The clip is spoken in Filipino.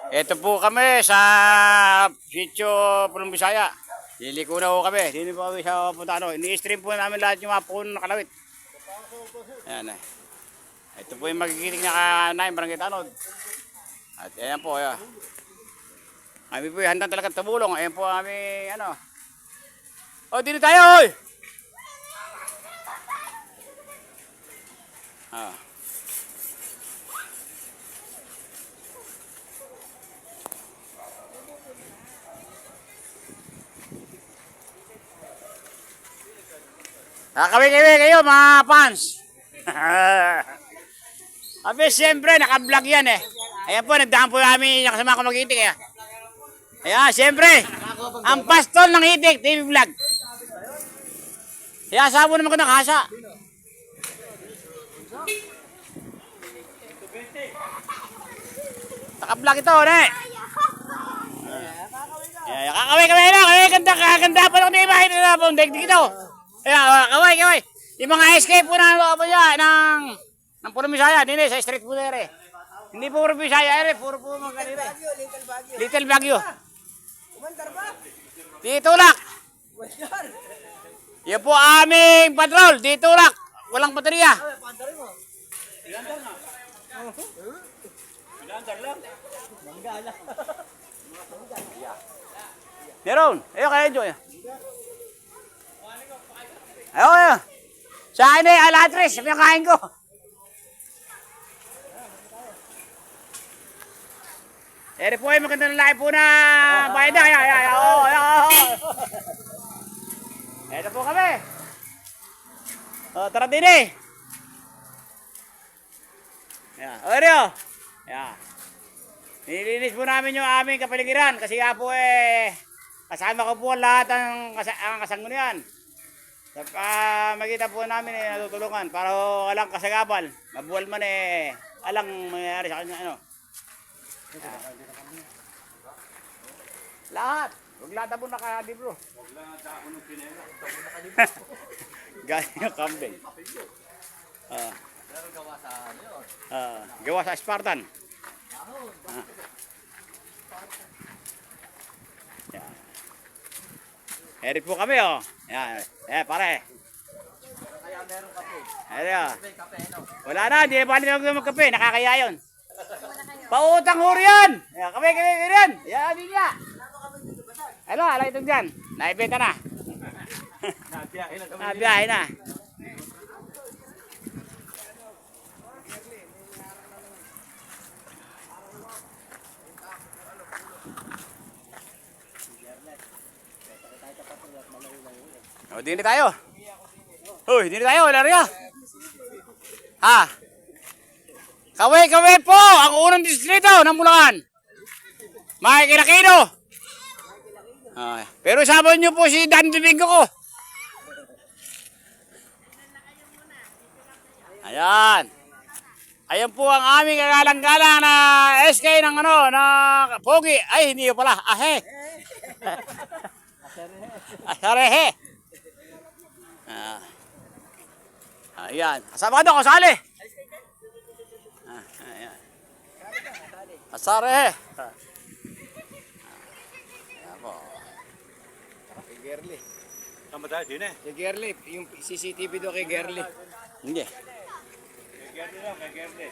Ito po kami sa Sitio Pulong Bisaya. Liliko na po kami. Dito po kami sa Puntano. Ini-stream po namin lahat yung mga puno na kalawit. Ayan eh. Ito po yung magigiting na kanayin, Barangay Tanod. At ayan po, ayan. Kami po yung handang talagang tumulong. Ayan po kami, ano. O, dito tayo, oy! Ah. Kaway kayo mga fans. Abi, siyempre, naka-vlog yan eh. Ayan po, nagdaan po namin yung kasama ko mag-itik eh. Ayan, siyempre, ang pastol ng itik, TV vlog. Kaya sabo naman ko ng hasa. Naka-vlog ito, ne? Ayan, kakaway na. Ganda pa lang na ibahin na po. Dagdig ito. Ayan, kaway. Yung mga escape po na ng Pulong Bisaya, hindi sa street po nere. Hindi po puro Bisaya ere, puro po mga kanire. Little Baguio. Ditulak. Yan po aming patrol, ditulak. Walang baterya. Meron, ayo kayo enjoy. Ayo. Sa akin ay alatris, sabi ang kain ko. Eri po ay magandang lalaki po na bayad na. Ito po kami. O, tara din eh. Ayan, o Eri o. Ayan. Nilinis po namin yung aming kapaligiran kasi nga po kasama ko po lahat ang kasanggunian. Magkita po namin natutulungan para alang kasagabal. Mabuwal man alang mangyayari sa kanya ano. Lahat. Huwag lahat po nakadibro. Huwag lahat ako ng pinela. Galing yung kambing. Pero gawa sa ano yun? Gawa sa Spartan. Eri po kami oh. Yan. Pare. Kaya meron kape. Kape, no? Wala na, hindi na bali na magkape. Nakakaya yun. Pautang huri yan. Kami yan. Yan, hindi niya. Ano, alay itong dyan. Naibenta na. Nabiyahe na. O, dini tayo. Uy, dini tayo. Wala rin. Ha? Kaway po! Ang unang distrito ng Bulacan. Makikilakino. Pero sabi niyo po si Dan Domingo ko. Ayan. Ayan po ang aming kagalang-galang na SK ng ano, na Pogi. Ay, hindi pala. Ahe. Asarehe. Ayan. Kasama ka doon, kasali. Ayan. Asarehe. Ayan po. Kay Gerly. Tama tayo din eh. Kay Gerly. Yung CCTV doon kay Gerly. Hindi. Kay Gerly lang, kay Gerly.